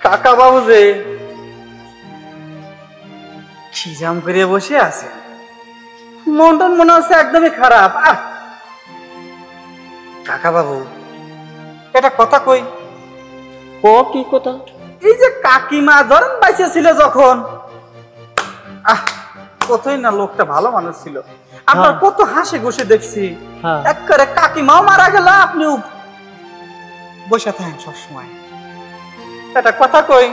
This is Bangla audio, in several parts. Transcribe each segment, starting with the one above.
কাকা বাবু যে খিজাম করে বসে আছে, মনটা মনে হচ্ছে একদমই খারাপ। কাকা বাবু এটা কথা কই। ও কি কথা? এই যে কাকিমা ধরেন বাইসে ছিল যখন, কতই না লোকটা ভালো মানুষ ছিল, আপনার কত হাসি খুশি দেখছি। একবারে কাকিমাও মারা গেল, আপনিও বসে থাকেন সবসময়। এটা কথা কই।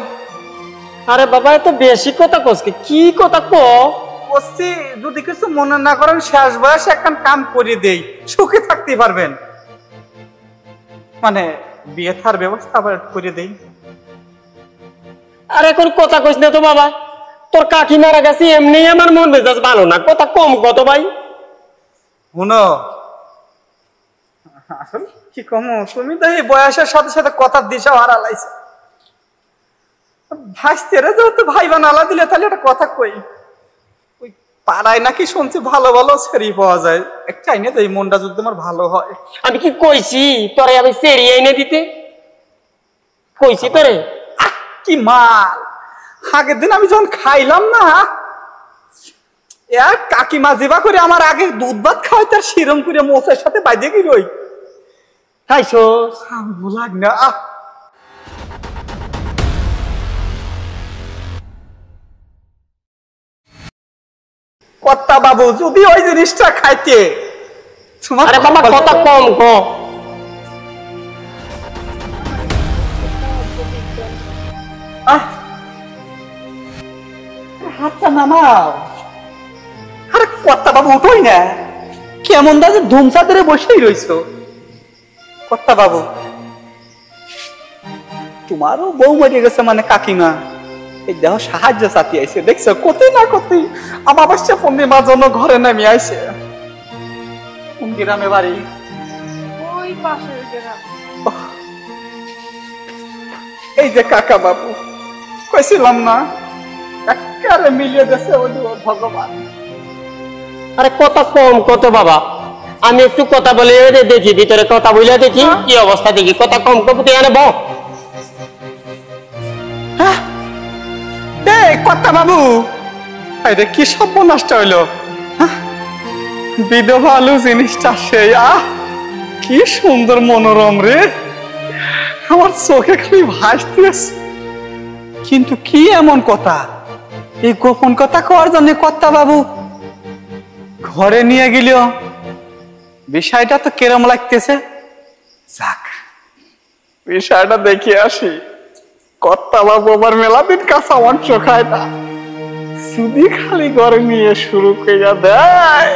আরে বাবা এত বেশি কথা কসকে, কি কথা কছি? যদি কিছু মনে না করেন, শেষ বয়সে একটা কাম করে দেই, সুখে থাকতে পারবেন। মানে বিয়ে থার ব্যবস্থা আবার করে দেই। আরে কোন কথা কইস না তো বাবা, তোর কাকি মারা গেছে এমনি আমার মন মেজাজ ভালো না, কথা কম কত ভাই। শুনো, আসলে কি কম, তুমি তো এই বয়সের সাথে সাথে কথার দিশা হারালাইছো। ভাইস্তেরা যেহেতু ভাই বানালা দিলে, তাহলে একটা কথা কই। ওই পাড়ায় নাকি শুনছি ভালো ভালো ছেড়ি পাওয়া যায়, একটা এনে দেই, মনটা যদি তোমার ভালো হয়। আমি কি কইছি তোরে আমি ছেড়ি এনে দিতে? কইছি তোরে? কি মাল, আগের দিন আমি যখন খাইলাম না, কাকিমা জিবা করে আমার আগে দুধ ভাত খাওয়াই, তার শিরম করে মোচের সাথে বাইদে কি রই খাইছো? লাগ না। কর্তা বাবু যদি ওই জিনিসটা খাইতে। আরে বাবা কথা কম ক। হাতটা নামাও। আরে কর্তা বাবু উঠোই না, কেমন দাজে ধুমসা ধরে বসেই রইছো। কর্তা বাবু তোমারও বউ মরে গেছে, মানে কাকিমা, এই দেহ সাহায্য চাতি আইছে, দেখছো কত না কত অমাবস্যা পূর্ণিমার জন্য ঘরে নামি আইছে। কোন গ্রামে বাড়ি? ওই পাশের গ্রাম। এই যে কাকা বাবু কইছিলাম না, একেবারে মিলিয়ে দিয়েছে ওই ভগবান। আরে কথা কম কত বাবা, আমি একটু কথা বলে দেখি, ভিতরে কথা বলে দেখি কি অবস্থা, দেখি কথা কম কম তুই আনে বউ। কর্তা বাবু আরে কি সর্বনাশটা হইলো। বিধবা আলু জিনিসটা সেই কি সুন্দর মনোরম রে, আমার চোখে খালি ভাসতেছে। কিন্তু কি এমন কথা, এই গোপন কথা কওয়ার জন্য কর্তা বাবু ঘরে নিয়ে গেল, বিষয়টা তো কেরম লাগতেছে। যাক বিষয়টা দেখে আসি। কর্তা বাবু আবার মেলা দিন কাঁচা মাংস খায় না, শুধু খালি ঘরে নিয়ে শুরু করে দেয়।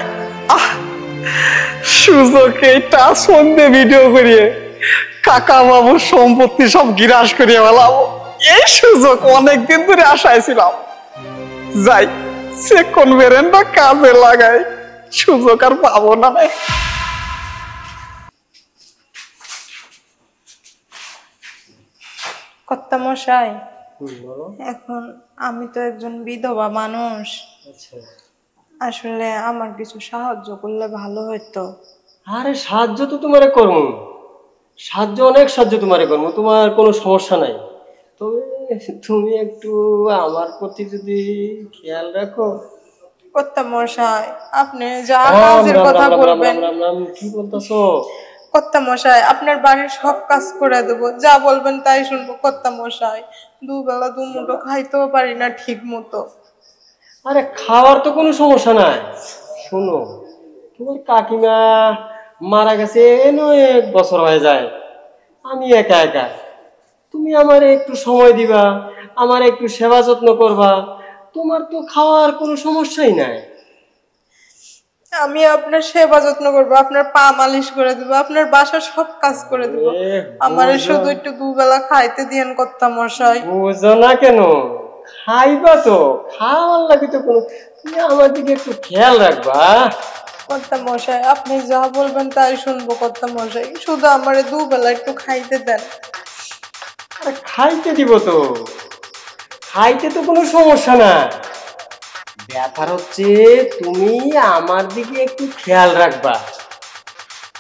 সুযোগে টাচ ফোন দিয়ে ভিডিও করিয়ে কাকা বাবুর সম্পত্তি সব গিরাস করিয়ে ফেলাবো। এই সুযোগ অনেকদিন ধরে আশায় ছিলাম, যাই সেকেন্ড বেরেন্ডা কাজে লাগাই, সুযোগ আর পাবো না। কর্তা মশাই, এখন আমি তো একজন বিধবা মানুষ, আসলে আমার কিছু সাহায্য করলে ভালো হতো। আরে সাহায্য তো তোমারে করবো, সাহায্য অনেক সাহায্য তোমারে করবো, তোমার কোনো সমস্যা নাই। তবে তুমি একটু আমার প্রতি যদি খেয়াল রাখো। কর্তা মশাই আপনি যা কাজের কথা বলবেন। কি বলতেছো? কর্তা মশাই আপনার বাড়ির সব কাজ করে দেবো, যা বলবেন তাই শুনবো। কর্তা মশাই দুবেলা দুমুঠো খাইতেও পারি না ঠিক মতো। আরে খাওয়ার তো কোনো সমস্যা নাই, শোনো তোমার কাকিমা মারা গেছে 1 বছর হয়ে যায়, আমি একা একা, তুমি আমারে একটু সময় দিবা, আমার একটু সেবা যত্ন করবা, তোমার তো খাওয়ার কোনো সমস্যাই নাই। আমি আপনার সেবা যত্ন করবো, আপনার পা মালিশ করে দেবো, আপনার বাসার সব কাজ করে দেবো। আমার শুধু একটু দুবেলা খাইতে দিয়েন কর্তা মশাই। বুঝো না কেন? খাইবা তো, খাওয়ার লাগে তো কোনো, তুমি আমার দিকে একটু খেয়াল রাখবা। কর্তা মশাই আপনি যা বলবেন তাই শুনবো কর্তা মশাই, শুধু আমারে দুবেলা একটু খাইতে দেন। আরে খাইতে দিব তো, খাইতে তো কোনো সমস্যা না। ব্যাপার হচ্ছে তুমি আমার দিকে একটু খেয়াল রাখবা।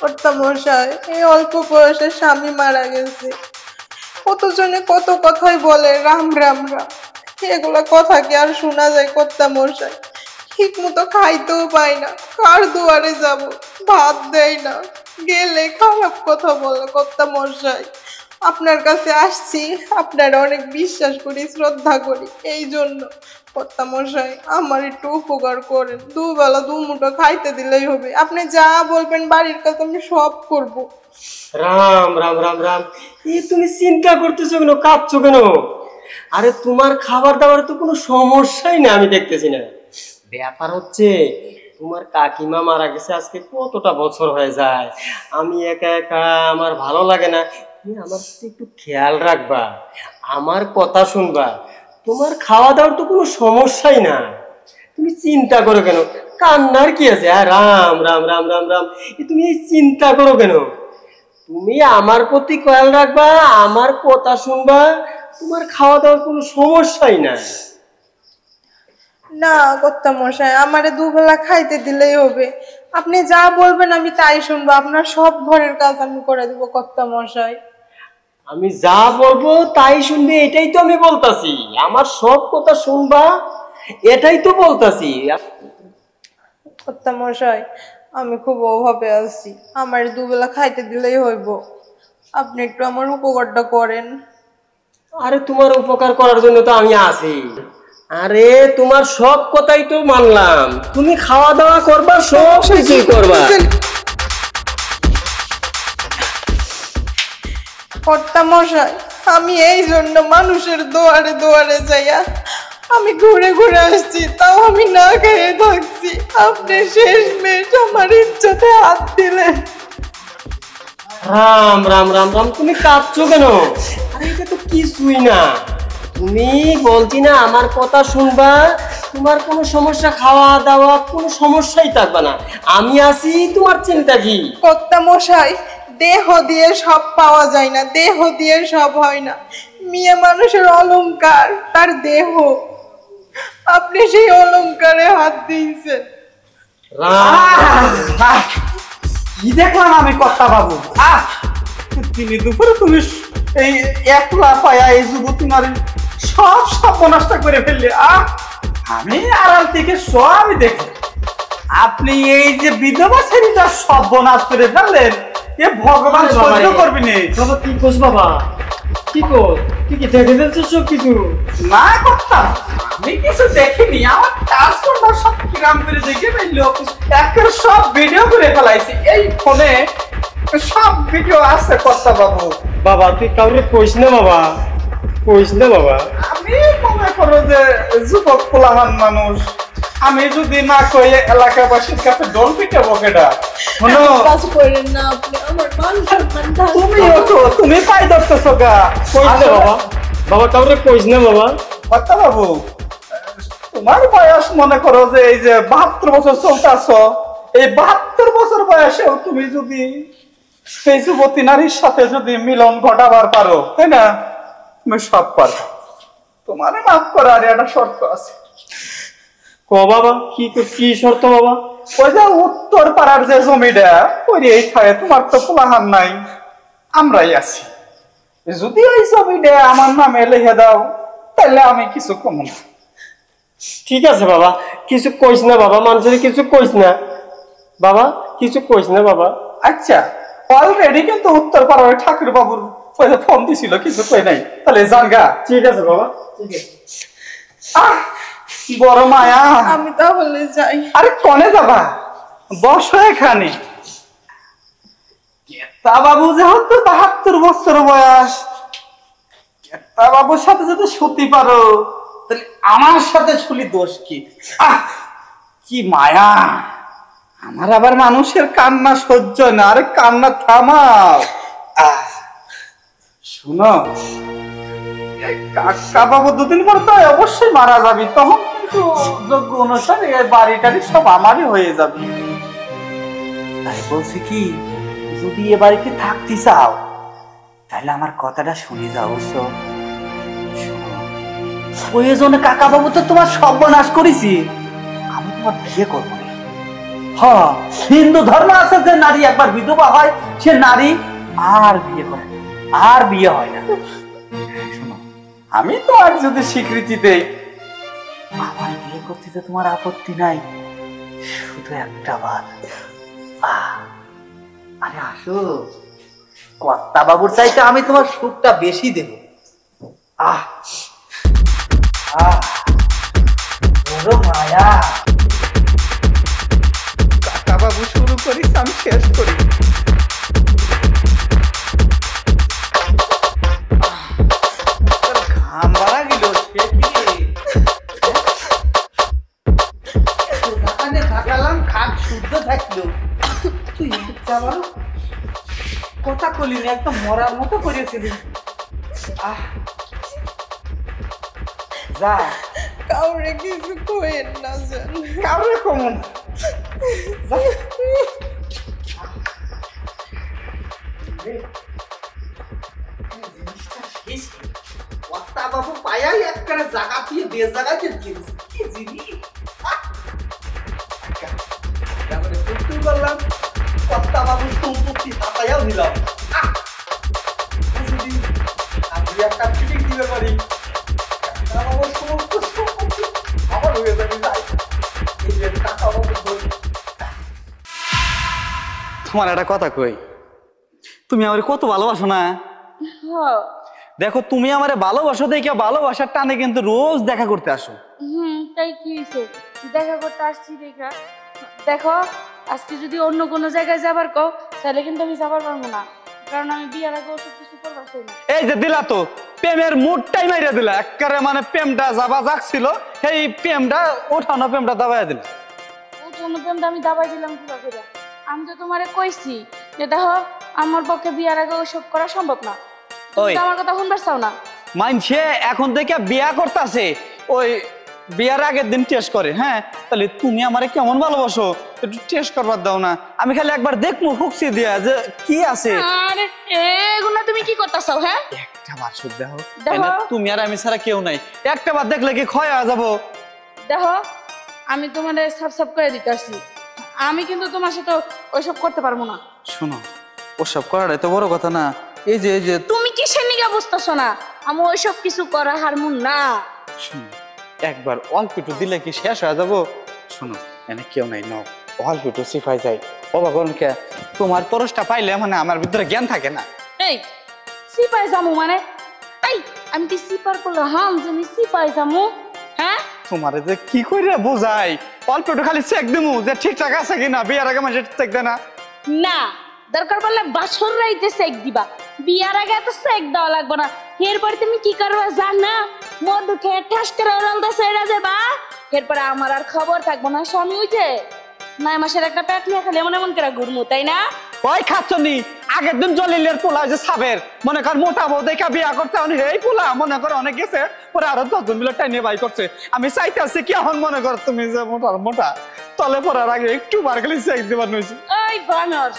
কর্তা মশাই এই অল্প বয়সে স্বামী মারা গেছে, কতজনে কত কথাই বলে রাম রাম রাম, এগুলা কথা কি আর শোনা যায় কর্তা মশাই? ঠিক মতো খাইতেও পাই না, কার দুয়ারে যাব, ভাত দেয় না, গেলে খারাপ কথা বলে কর্তা মশাই। আপনার কাছে আসছি, আপনারা অনেক বিশ্বাস করি শ্রদ্ধা করি, এই জন্য কর্তা মশাই আমার একটু উপকার করেন, দুবেলা দুমুঠো খাইতে দিলেই হবে। আপনি যা বলবেন বাড়ির কাছে আমি সব করব। রাম রাম রাম রাম, এই তুমি চিন্তা করতেছো কেন, কাঁদছো কেন? আরে তোমার খাবার দাবার তো কোনো সমস্যাই না, আমি দেখতেছি না। ব্যাপার হচ্ছে তোমার কাকিমা মারা গেছে আজকে কতটা বছর হয়ে যায়, আমি একা একা, আমার ভালো লাগে না। তুমি আমার প্রতি একটু খেয়াল রাখবা, আমার কথা শুনবা, তোমার খাওয়া দাওয়ার তো কোনো সমস্যাই না। তুমি চিন্তা করো কেন? কান্নার কি আছে? রাম রাম রাম রাম রাম, তুমি এই চিন্তা করো কেন? তুমি আমার প্রতি খেয়াল রাখবা, আমার কথা শুনবা, তোমার খাওয়া দাওয়ার কোনো সমস্যাই না। না কর্তা মশাই আমারে দুবেলা খাইতে দিলেই হবে, আপনি যা বলবেন আমি তাই শুনবো, আপনার সব ঘরের কাজ আমি করে দেবো কর্তা মশাই। আমি যা বলবো তাই শুনবে, এটাই তো আমি বলতাছি। আমার সব কথা শুনবা, এটাই তো বলতাছি। কর্তা মশাই আমি খুব অভাবে আছি, আমার দুবেলা খাইতে দিলেই হইব, আপনি একটু আমার উপকারটা করেন। আরে তোমার উপকার করার জন্য তো আমি আছি। আরে তোমার সব কথাই তো মানলাম, তুমি খাওয়া দাওয়া করবা, সব কিছুই করবা। কর্তা মশাই আমি এই জন্য মানুষের দুয়ারে দুয়ারে যাইয়া আমি ঘুরে ঘুরে আসছি, তাও আমি না খেয়ে থাকছি, আপনি শেষ মেশ আমার ইজ্জতে হাত দিলেন। রাম রাম রাম রাম, তুমি কাঁদছো কেন? আরে এটা তো কিছুই না, তুমি বলছি না আমার কথা শুনবা, তোমার কোনো সমস্যা, খাওয়া দাওয়া কোনো সমস্যাই থাকবে না, আমি আছি, তোমার চিন্তা কি? কর্তা মশাই দেহ দিয়ে সব পাওয়া যায় না, দেহ দিয়ে সব হয় না, মেয়ে মানুষের অলংকার তার দেহ, আপনি সেই অলংকারে হাত দিয়েছেন। কি দেখলাম আমি কর্তা বাবু? তিনি দুপুরে তুমি এই একলা পায়া এই যুবতী নারী সব সর্বনাশ করে ফেললে। আমি আড়াল থেকে সবই দেখি, আপনি এই যে বিধবা ছেলেটা সর্বনাশ করে ফেললেন, এ ভগবান সহ্য করবি না। বাবা কি কোস, বাবা কি কোস, তুই কি দেখে ফেলছো সব কিছু? না কর্তা আমি কিছু দেখিনি, আমার কাজ করবো সব কিরাম করে দেখে ফেললো, একের সব ভিডিও করে ফেলাইছি এই ফোনে, সব ভিডিও আছে কর্তা বাবু। বাবা তুই কাউরে কইস না বাবা, কইস না বাবা। আমি মনে করো যে যুবক পোলাহান মানুষ, আমি যদি না কই এলাকাবাসীর কাছে ডল পিটে বকেটা। শোনো কাজ করেন না আপনি, আমার মান সম্মান তুমিও তো, তুমি পাই ধরতেছো গা। কইস না বাবা, বাবা কাউরে কইস না বাবা। কর্তা বাবু তোমার বয়স মনে করো যে এই যে 72 বছর চলতেছ, এই 72 বছর বয়সেও তুমি যদি সেই যুবতী নারীর সাথে যদি মিলন ঘটাবার পারো, তাই না, তুমি সব পারো। তোমারে মাফ করার একটা শর্ত আছে। ক বাবা, কি কি শর্ত বাবা? ওই যে উত্তর পাড়ার যে জমিটা, ওই এই খায় তোমার তো পোলাহান নাই, আমরাই আছি, যদি ওই জমিটা আমার নামে লিখে দাও তাহলে আমি কিছু কম না। ঠিক আছে বাবা, কিছু কইস না বাবা, মানুষের কিছু কইস না বাবা, কিছু কইস না বাবা। আচ্ছা অলরেডি কিন্তু উত্তর পাড়ার ঠাকুর বাবুর ফোন দিছিল, কিছু কই নাই, তাহলে জানগা। ঠিক আছে বাবা, ঠিক আছে। বড় মায়া, আমি তাহলে যাই। আরে কনে যাবা, বসো এখানে। তা বাবু যেহেতু 72 বছর বয়স, তা বাবুর সাথে যদি শুতে পারো তাহলে আমার সাথে শুলি দোষ কি? আহ কি মায়া! আমার আবার মানুষের কান্না সহ্য না। আরে কান্না থামাও। শুনো, কাকা বাবু দুদিন পর তো অবশ্যই মারা যাবি, তখন কিন্তু যোগ্য অনুসারে এই বাড়িটারি সব আমারই হয়ে যাবে। তাই বলছি কি, যদি এ বাড়িতে থাকতে চাও তাহলে আমার কথাটা শুনে যাও। ওই জন্য কাকা বাবু তো তোমার সর্বনাশ করেছি, আমি তোমার বিয়ে করবো না। হ্যাঁ, হিন্দু ধর্ম আছে যে নারী একবার বিধবা হয় সে নারী আর বিয়ে করে, আর বিয়ে হয় না। শোনো, আমি তো আর যদি স্বীকৃতি দেই, আমার বিয়ে করতে তো তোমার আপত্তি নাই, শুধু একটা বার। আরে আসো, কর্তা বাবুর চাইতে আমি তোমার সুখটা বেশি দেব। বড় মায়া। কাকা বাবু শুরু করিস, আমি শেষ করি। ঘাম বাড়া গেল, থাকালাম খাট শুদ্ধ থাকলো, তুই কথা কলিনি, একদম মরার মতো করেছিলি। যা, কাউরে কিছু কইেন না জান, কাউরে কমন। বাবু পায়াই একবারে জায়গা দিয়ে বেশ জায়গাতে দিয়েছে, কি জিনিস করলাম। কর্তা বাবু সম্পত্তি হাতাইয়াও দিলাম, আমি একটা ফিটিং দিতে পারি, সমস্ত সম্পত্তি আমার হয়ে যাবে। তোমার একটা কথা কই, তুমি আমার কত ভালোবাসো না? দেখো, তুমি আমারে ভালোবাসো দেখে ভালোবাসার টানে কিন্তু রোজ দেখা করতে আসো। তাই কি হয়েছে, দেখা করতে আসছি দেখা। দেখো, আজকে যদি অন্য কোনো জায়গায় যাবার কও তাহলে কিন্তু আমি যাবার পারবো না, কারণ আমি বিয়ার আগে ওসব কিছু করবার চাই না। এই যে দিলা তো প্রেমের মুডটাই মাইরা দিলা একবারে, মানে প্রেমটা যাবা যাচ্ছিল এই প্রেমটা ওঠানো প্রেমটা দাবাইয়া দিলা। ওঠানো প্রেমটা আমি দাবাই দিলাম কিবা করে? আমি তো তোমারে কইছি যে দেখো, আমার পক্ষে বিয়ার আগে ওসব করা সম্ভব না। তুমি আমার কথা শুনবার চাও না? মানছে এখন থেকে বিয়া করতেছে, ওই বিয়ার আগের দিন টেস্ট করে। হ্যাঁ, তাহলে তুমি আমারে কেমন ভালোবাসো একটু টেস্ট করবার দাও না, আমি খালি একবার দেখবো ফুকসি দিয়া যে কি আছে। আরে এগুলা তুমি কি করতেছো? হ্যাঁ, একটা বার শুধু দেখো, তুমি আর আমি ছাড়া কেউ নাই, একটা বার দেখলে কি ক্ষয় হয়ে যাবো? দেখো, আমি তোমারে সাফ সাফ করে দিতেছি, আমি কিন্তু তোমার সাথে ওইসব করতে পারবো না। শোনো, ওসব করাটা তো বড় কথা না। এই যে তুমি কিসের নিগা বুঝতেছো না? আমি ওইসব কিছু করা হারমুন না। শোনো, একবার অল্প একটু দিলে কি শেষ হয়ে যাবো? শোনো, এনে কেউ নাই, নাও অল্প একটু সিফাই যাই। অবাগনকে তোমার পরশটা পাইলে মানে আমার ভিতরে জ্ঞান থাকে না। এই সিপাই জামু মানে? এই আমি কি সিপার করলে হাম যে আমি সিপাই জামু? হ্যাঁ, তোমারে যে কি করে বোঝাই, অল্প একটু খালি চেক দিমু যে ঠিকঠাক আছে কিনা, বিয়ার আগে মাঝে চেক দেয় না। না, দরকার পড়লে বাসর রাইতে চেক দিবা, বিয়ার আগে এত চেক দেওয়া লাগবে না। এরপরে তুমি কি করবা জানা? মধু খেয়ে ঠাস করে ওরালদা সেরা যাবা, এরপরে আমার আর খবর থাকবো না। স্বামী ওই যে 9 মাসের একটা পেট নিয়ে খালি এমন এমন করে ঘুরমু, তাই না? ওই খাচ্ছনি আগের দিন জলিলের পোলা যে সাবের মনে কর মোটা বউ দেখা বিয়া করছে, এই পোলা মনে করো অনেক গেছে, পরে আরো 10 জন মিলে টাইনে বাই করছে। আমি চাইতেছি কি এখন মনে কর তুমি যে মোটা তলে পড়ার আগে একটু বার গেলে চেক দিবার নইছি। ওই বানর,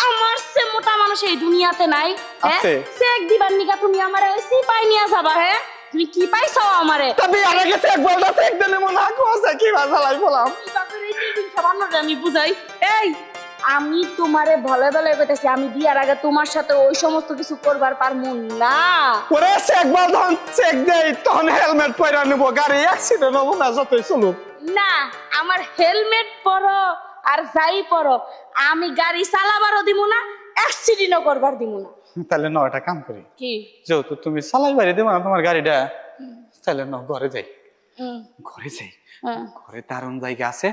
আমার সে মোটা মানুষ এই দুনিয়াতে নাই। হ্যাঁ, চেক দিবার নিকা তুমি আমারে ওই সিপাই নিয়ে যাবা? হ্যাঁ, তুমি কি পাইছো আমারে? তবে আরে গেছে এক বলটা চেক দিলে মনে আছে কি ভাষালাই বললাম। আমি বুঝাই, এই আমি তোমারে ভালো ভালো কইতাছি, আমি বিয়ার আগে তোমার সাথে ওই সমস্ত কিছু করবার পারমু না। ওরে চেক বল ধন চেক দেই, তখন হেলমেট পয়রা নেব, গাড়ি অ্যাক্সিডেন্ট হবো না যতই চলুক। না, আমার হেলমেট পরো আর যাই পরো, আমি গাড়ি চালাবারও দিব না, অ্যাক্সিডেন্টও করবার দিব না। তাহলে ন একটা কাম করি, কি? যেহেতু তুমি চালাই বাড়ি দেবো না তোমার গাড়িটা, তাহলে ন ঘরে যাই। ঘরে যাই, ঘরে দারুণ জায়গা আছে,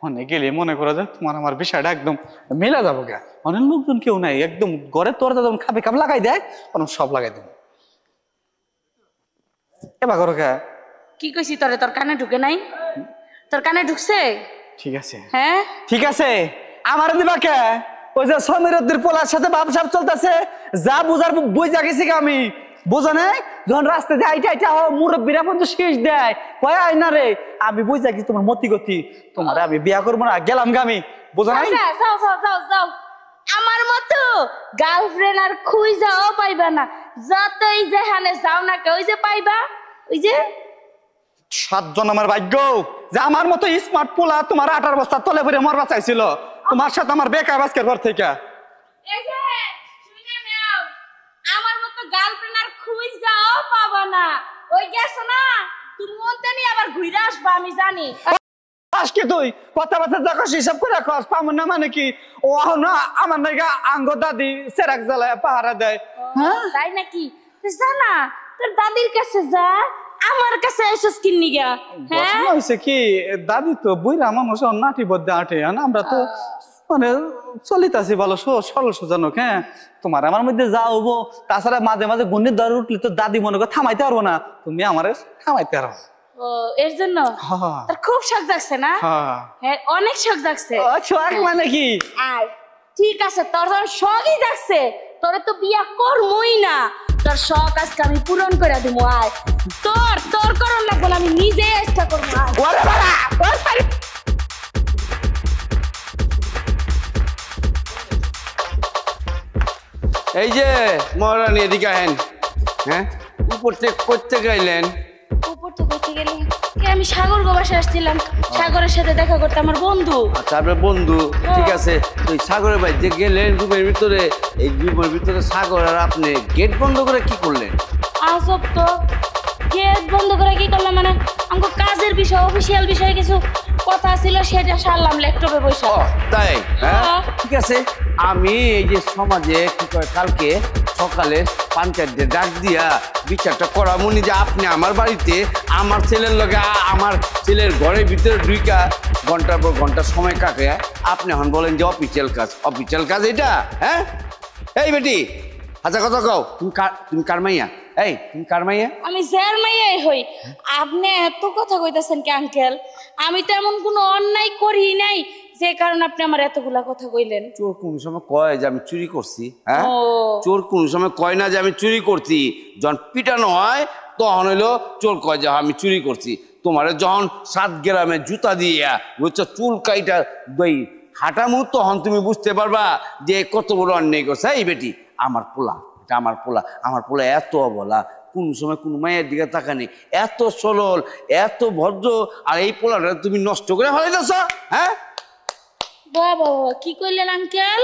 অনেক গেলে মনে করো যে তোমার আমার বিষয়টা একদম মেলা যাবো গা। অনেক লোকজন কেউ নাই, একদম ঘরে তোর যেমন খাবে খাপ লাগাই দেয়, সব লাগাই দেবো। এবার করো কে? কি কইছি তোরে? তোর কানে ঢুকে নাই? তোর কানে ঢুকছে? ঠিক আছে হ্যাঁ ঠিক আছে, আমার দিবা কে? ওই যে সমীরদ্দির পোলার সাথে বাপসাপ চলতেছে, যা বুঝার বুঝা গেছি আমি, বুঝো নাই? যখন রাস্তা দিয়ে আইটা আইটা মুরব্বীরা পর্যন্ত শেষ দেয়, কয় আয় না রে, আমি বুঝা গেছি তোমার মতি গতি, তোমার আমি বিয়া করবো না, গেলাম গামি, বুঝো নাই? যাও যাও যাও যাও, আমার মতো গার্লফ্রেন্ড আর খুঁজাও পাইবা না, যতই যেখানে যাও না কে ওই যে পাইবা, ওই যে 7 জন আমার ভাগ্য যে আমার মতো স্মার্ট পোলা তোমার 18 বস্তা তলে ভরে মরবা চাইছিল, তোমার সাথে আমার বেকার আজকের পর থেকে। এই যে শুনে নাও, আমার মতো গার্লফ্রেন্ড আর খুঁজাও পাবা না, ওই গেছো না তুমি মনতে নিয়ে আবার ঘুরে আসবা, আমি জানি। আজকে তুই কথাবার্তা দেখো হিসাব করে রাখস, পামন না মানে কি? ও না আমার নাকি আঙ্গ দাদি সেরাক জ্বালায় পাহারা দেয়। হ্যাঁ তাই নাকি? জানা তোর দাদির কাছে যা, আমার কাছে এসেছ কিন্নি গা? হ্যাঁ ঘটনা হয়েছে কি, দাদি তো বুইরা মানুষ নাটি বদ্ধে আটে, আমরা তো মানে চলিতাছি ভালো সরল সোজানো। হ্যাঁ তোমার আমার মধ্যে যা হবো, তাছাড়া মাঝে মাঝে গুণের দর উঠলে তো দাদি মনে করে থামাইতে পারবো না, তুমি আমার থামাইতে পারো। ও এর জন্য তোর খুব শখ জাগছে না? হ্যাঁ অনেক শখ জাগছে। শখ মানে কি? আর ঠিক আছে, তোর যখন শখই জাগছে, তোরে তো বিয়া করমই না, তোর শখ আজকে আমি পূরণ করে দিব। আয় তোর তোর করণ লাগবে না, আমি নিজে চেষ্টা করবো। ওরে বাবা, এই যে মহারানী এদিকে আহেন। হ্যাঁ উপর থেকে করতে গাইলেন? উপর তো করতে গেলে আমি সাগর গোবাসে আসছিলাম, সাগরের সাথে দেখা করতে, আমার বন্ধু। আচ্ছা আপনার বন্ধু, ঠিক আছে। ওই সাগরের বাইরে যে গেলেন রুমের ভিতরে, এই রুমের ভিতরে সাগর আর আপনি গেট বন্ধ করে কি করলেন? আসব তো গেট বন্ধ করে কি করলাম মানে, আমাকে কাজের বিষয়, অফিসিয়াল বিষয়ে কিছু কথা ছিল, সেটা সারলাম ল্যাপটপে বসে। তাই? হ্যাঁ হ্যাঁ। ঠিক আছে। আমি এই যে সমাজে কি করে কালকে সকালে পঞ্চায়েতদের ডাক দিয়া বিচারটা করা মনে, যে আপনি আমার বাড়িতে আমার ছেলের লগে আমার ছেলের ঘরের ভিতরে ঢুইকা ঘন্টার পর ঘন্টা সময় কাটে, আপনি এখন বলেন যে অফিসিয়াল কাজ। অফিসিয়াল কাজ এটা? হ্যাঁ এই বেটি আচ্ছা কথা কও, তুমি কার মাইয়া? এই তুমি কার মাইয়া? আমি যার মাইয়াই হই। আপনি এত কথা কইতাছেন কি আঙ্কেল? আমি তো এমন কোনো অন্যায় করি নাই যে কারণে আপনি আমার এতগুলা কথা কইলেন। চোর কোন সময় কয় যে আমি চুরি করছি? হ্যাঁ ও। চোর কোন সময় কয় না যে আমি চুরি করছি। যখন পিটানো হয় তখন হইলো চোর কয় যে আমি চুরি করছি। তোমারে যখন 7 গ্রামে জুতা দিয়া বুঝছো চুল কাইটা দই হাঁটামু, তখন তুমি বুঝতে পারবা যে কত বড় অন্যায় করছে। এই বেটি আমার পোলা, এটা আমার পোলা। আমার পোলা এত অবলা, কোন সময় কোন মায়ের দিকে তাকানি, এত সরল, এত ভদ্র, আর এই পোলাটা তুমি নষ্ট করে ফেলাইতেছ। হ্যাঁ বাবা কি কইলেন আঙ্কেল?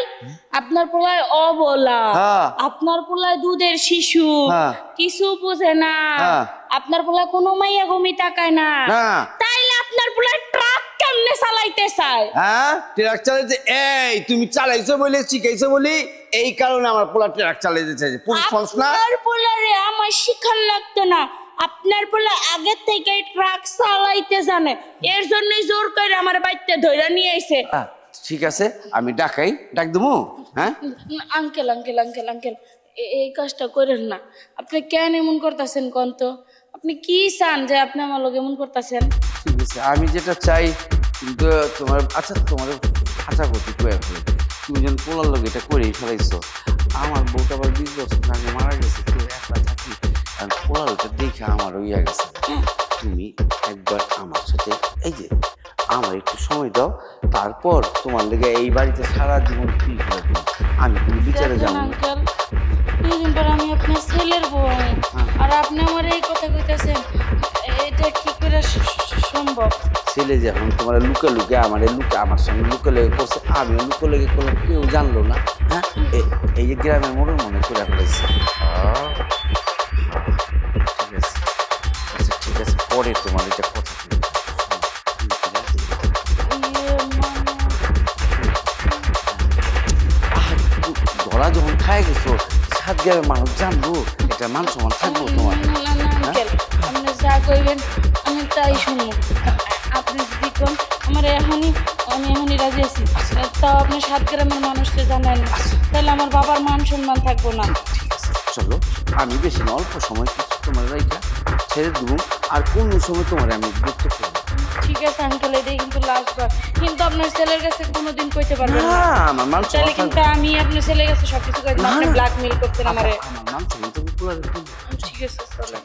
আপনার পোলায় অবলা, হ্যাঁ। আপনার পোলায় দুধের শিশু, হ্যাঁ। কিছু বুঝে না, হ্যাঁ। আপনার পোলায় কোনো মাইয়া ঘুমি তাকায় না, না। তাইলে আপনার পোলায় ট্রাক কেমনে চালাইতে চায়? হ্যাঁ ট্রাক চালাইতে, এই তুমি চালাইছো বলে শিখাইছো বলি, এই কারণে আমার পোলা ট্রাক চালাইতে চাইছে। পুরুষ মানুষ না। আপনার পোলারে আমার শিখান লাগতো না, আপনার পোলা আগে থেকে ট্রাক চালাইতে জানে, এর জন্যই জোর করে আমার বাড়িতে ধইরা নিয়ে আইছে। ঠিক আছে আমি ডাক দেবো। হ্যাঁ আঙ্কেল আঙ্কেল আঙ্কেল আঙ্কেল এই কাজটা করেন না। আপনি কেন এমন করতেছেন কোন তো? আপনি কি চান যে আপনি আমার লোক এমন করতেছেন? ঠিক আছে আমি যেটা চাই, কিন্তু তোমার আচ্ছা তোমার আশা করছি তুমি যখন পোলার লোক এটা করেই ফেলাইছো। আমার বউটা আবার 20 বছর আগে মারা গেছে, কেউ একলা থাকি, আর পোলার ওটা দেখে আমার ইয়া গেছে। তুমি একবার আমার সাথে এই যে আমার একটু সময় দাও, তারপর তোমার লেগে এই বাড়িতে সারা জীবন ফ্রি করে দেবো। আমি তুমি বিচারে যাবো। আঙ্কেল দুদিন পর আমি আপনার ছেলের বউ, আর আপনি আমার এই কথা কইতেছেন, এটা কি করে সম্ভব? ছেলে যখন তোমার লুকে লুকে আমার সঙ্গে লুকে লেগে করছে, আমিও লুকে লেগে করলাম, কেউ জানলো না। হ্যাঁ এই যে গ্রামের মোড়ে মনে করে ফেলেছে। ঠিক আছে আচ্ছা ঠিক আছে, পরে তোমার এটা কথা ধরা যখন খায় গেছো, 7 গ্রামের মানুষ জানবো, এটা মান সম্মান থাকবো তোমার। আঙ্কেল আপনি যা কইবেন আমি তাই শুনবো। আপনি যদি কোন আমার আমি এখনই রাজি আছি, তাও আপনি 7 গ্রামের মানুষকে জানান, তাহলে আমার বাবার মান সম্মান থাকবো না। চলো আমি বেশি না, অল্প সময় কিছু তোমার রাইখা ছেড়ে দেবো, আর কোন সময় তোমার আমি বিরক্ত করবো। ঠিক আছে আঙ্কেল, এটাই কিন্তু লাস্ট বার। কিন্তু আপনার ছেলের কাছে কোনোদিন কইতে পারবেন না। আমার মান তাহলে কিন্তু আমি আপনার ছেলের কাছে সবকিছু কই দিলাম। আপনি ব্ল্যাকমেল করতেন আমারে। আমার মান তুমি তো পুরো ঠিক আছে চলো।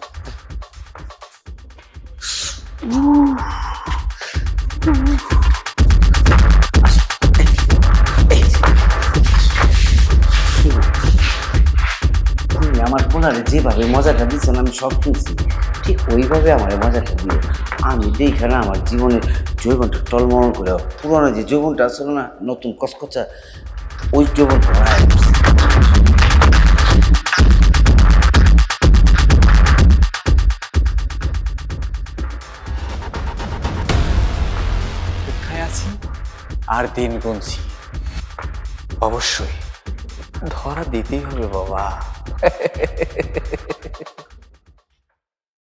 তুমি আমার পোলারে যেভাবে মজাটা দিচ্ছ না, আমি সব শুনছি, ঠিক ওইভাবে আমার মজাটা দিও। আমি দেখে না আমার জীবনের যৌবনটা টলমল করে, পুরোনো যে যৌবনটা আসল না, নতুন কচকচা, ওই যৌবনটা হারায় গেছে। কোথায় আছি আর দিন গুনছি, অবশ্যই ধরা দিতেই হবে বাবা।